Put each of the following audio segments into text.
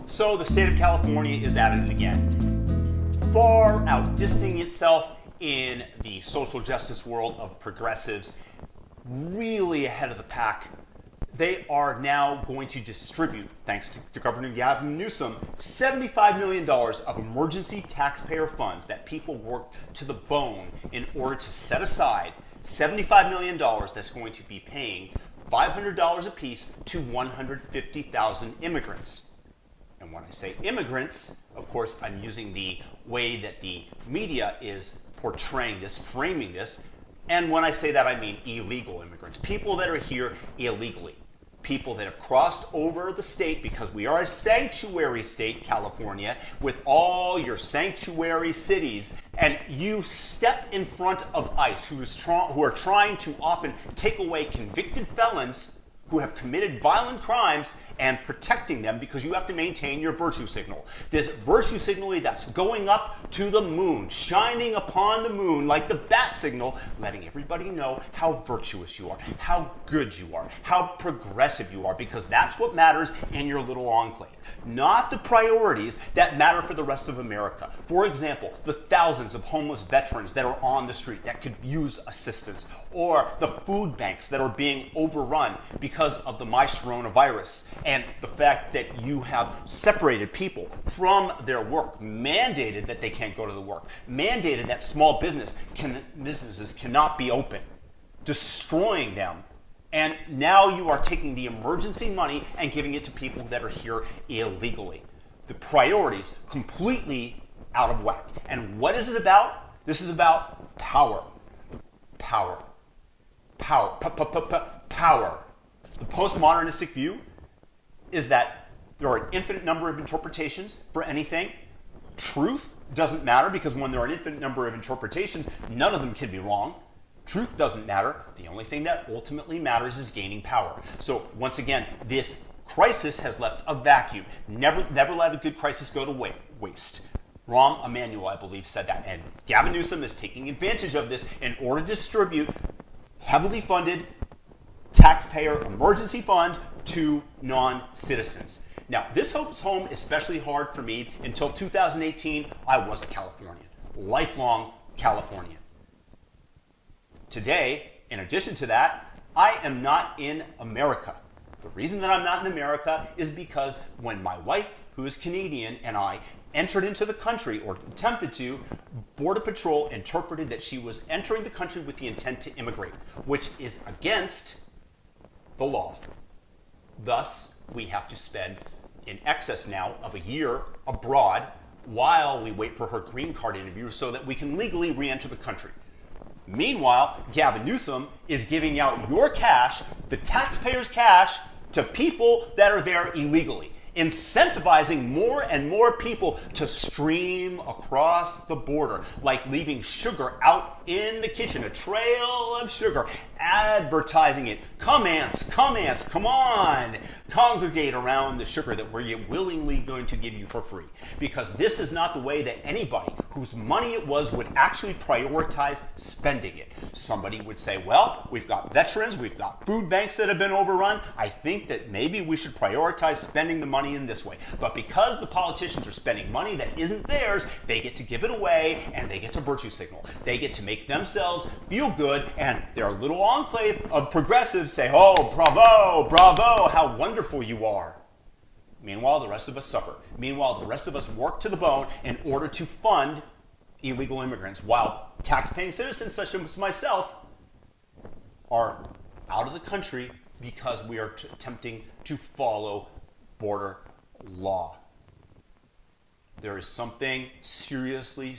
So the state of California is at it again. Far outdistancing itself in the social justice world of progressives, really ahead of the pack. They are now going to distribute, thanks to Governor Gavin Newsom, $75 million of emergency taxpayer funds that people worked to the bone in order to set aside $75 million that's going to be paying $500 apiece to 150,000 immigrants. And when I say immigrants, of course, I'm using the way that the media is portraying this, framing this. And when I say that, I mean illegal immigrants, people that are here illegally, people that have crossed over the state, because we are a sanctuary state, California, with all your sanctuary cities, and you step in front of ICE, who are trying to often take away convicted felons who have committed violent crimes and protecting them, because you have to maintain your virtue signal. This virtue signal that's going up to the moon, shining upon the moon like the bat signal, letting everybody know how virtuous you are, how good you are, how progressive you are, because that's what matters in your little enclave, not the priorities that matter for the rest of America. For example, the thousands of homeless veterans that are on the street that could use assistance, or the food banks that are being overrun because of the coronavirus, and the fact that you have separated people from their work, mandated that they can't go to the work, mandated that small businesses cannot be open, destroying them. And now you are taking the emergency money and giving it to people that are here illegally. The priorities completely out of whack. And what is it about? This is about power. Power. Power. Power. The postmodernistic view is that there are an infinite number of interpretations for anything. Truth doesn't matter, because when there are an infinite number of interpretations, none of them can be wrong. Truth doesn't matter. The only thing that ultimately matters is gaining power. So once again, this crisis has left a vacuum. Never let a good crisis go to waste. Rahm Emanuel, I believe, said that. And Gavin Newsom is taking advantage of this in order to distribute heavily funded taxpayer emergency fund to non-citizens. Now, this hits home especially hard for me. Until 2018, I was a Californian, lifelong Californian. Today, in addition to that, I am not in America. The reason that I'm not in America is because when my wife, who is Canadian, and I entered into the country, or attempted to, Border Patrol interpreted that she was entering the country with the intent to immigrate, which is against the law. Thus, we have to spend in excess now of a year abroad while we wait for her green card interview so that we can legally re-enter the country. Meanwhile, Gavin Newsom is giving out your cash, the taxpayers' cash, to people that are there illegally, incentivizing more and more people to stream across the border, like leaving sugar out in the kitchen, a trail of sugar, advertising it. Come ants, come on, congregate around the sugar that we're willingly going to give you for free. Because this is not the way that anybody whose money it was would actually prioritize spending it. Somebody would say, well, we've got veterans, we've got food banks that have been overrun. I think that maybe we should prioritize spending the money in this way. But because the politicians are spending money that isn't theirs, they get to give it away, and they get to virtue signal. They get to make themselves feel good, and their little enclave of progressives say, oh, bravo, bravo, how wonderful you are. Meanwhile, the rest of us suffer. Meanwhile, the rest of us work to the bone in order to fund illegal immigrants, while tax-paying citizens such as myself are out of the country because we are attempting to follow border law. There is something seriously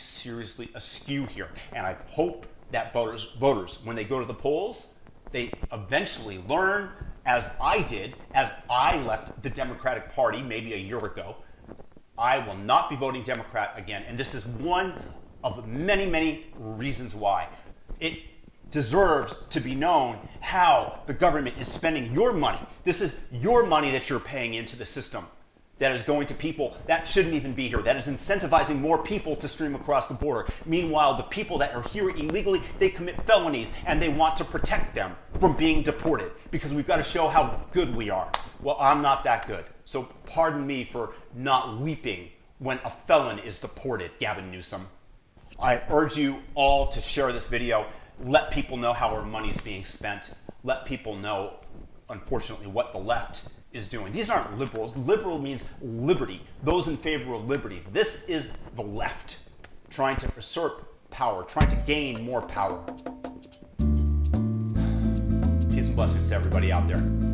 askew here. And I hope that voters, when they go to the polls, they eventually learn, as I did, as I left the Democratic Party maybe a year ago. I will not be voting Democrat again. And this is one of many reasons why. It deserves to be known how the government is spending your money. This is your money that you're paying into the system that is going to people that shouldn't even be here, that is incentivizing more people to stream across the border. Meanwhile, the people that are here illegally, they commit felonies, and they want to protect them from being deported because we've got to show how good we are. Well, I'm not that good. So pardon me for not weeping when a felon is deported, Gavin Newsom. I urge you all to share this video. Let people know how our money is being spent. Let people know, unfortunately, what the left is doing. These aren't liberals. Liberal means liberty, those in favor of liberty. This is the left trying to usurp power, trying to gain more power. Peace and blessings to everybody out there.